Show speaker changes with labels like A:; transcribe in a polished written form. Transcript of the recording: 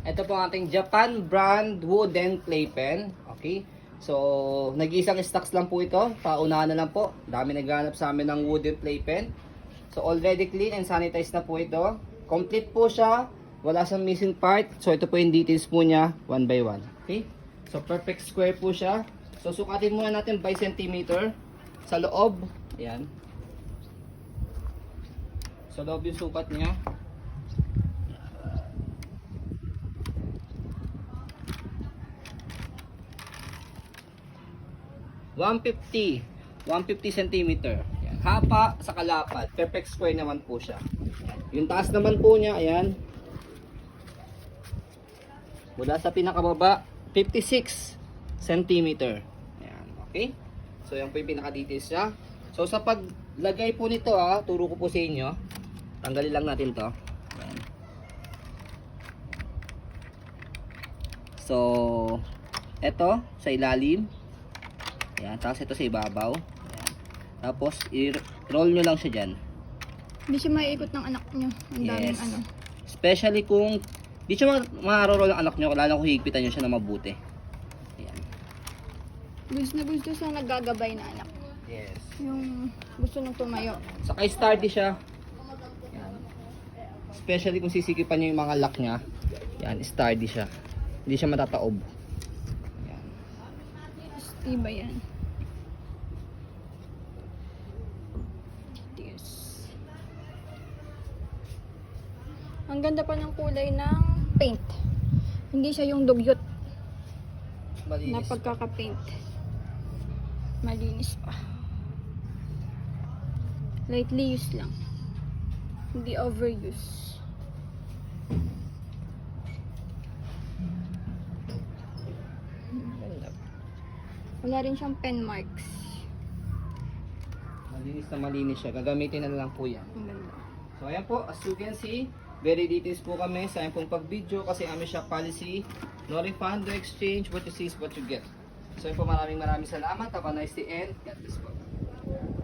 A: Ito po ang ating Japan brand wooden playpen. Okay. So, nag-iisang stocks lang po ito. Paunahan na lang po. Dami naghanap sa amin ng wooden playpen. So, already clean and sanitized na po ito. Complete po siya. Wala siyang missing part. So, ito po yung details po niya, one by one. Okay? So, perfect square po siya. So, sukatin muna natin by centimeter. Sa loob. Ayan. Sa loob yung sukat niya. 150 centimeter. Ayan. Hapa sa kalapad. Perfect square naman po siya. Yung taas naman po niya, ayan. Mula sa pinakababa, 56 centimeter. Ayan, okay? So, yan po yung pinaka-details niya. So, sa paglagay po nito, turo ko po sa inyo. Tanggalin lang natin to. Ayan. So, eto sa ilalim. Ayan, tapos ito sa ibabaw. Ayan. Tapos, i-roll nyo lang siya dyan.
B: Hindi siya maiikot ng anak nyo. Ang daming
A: Yes.
B: ano.
A: Especially kung di siya marorol ang anak nyo, lalo kung higpitan nyo siya na mabuti. Ayan.
B: Gusto na gusto sa naggagabay na anak.
A: Yes.
B: Yung gusto nang tumayo.
A: Saka sturdy siya. Ayan. Especially kung sisikipan nyo yung mga lock niya. Ayan, sturdy siya. Hindi siya matataob. Ayan.
B: Iba yan. Yes. Ang ganda pa ng kulay ng paint. Hindi siya yung dugyot na
A: Malinis.
B: pagkaka-paint. Malinis pa. Lightly used lang. Hindi overuse. Wala rin siyang pen marks.
A: Malinis siya. Gagamitin na lang po yan.
B: Ang ganda.
A: So ayan po, as you can see, very details po kami sa ayan pong pag-video kasi amin siya policy, no refund, no exchange, what you see is what you get. So ayan po, maraming salamat. Have a nice day and God bless po.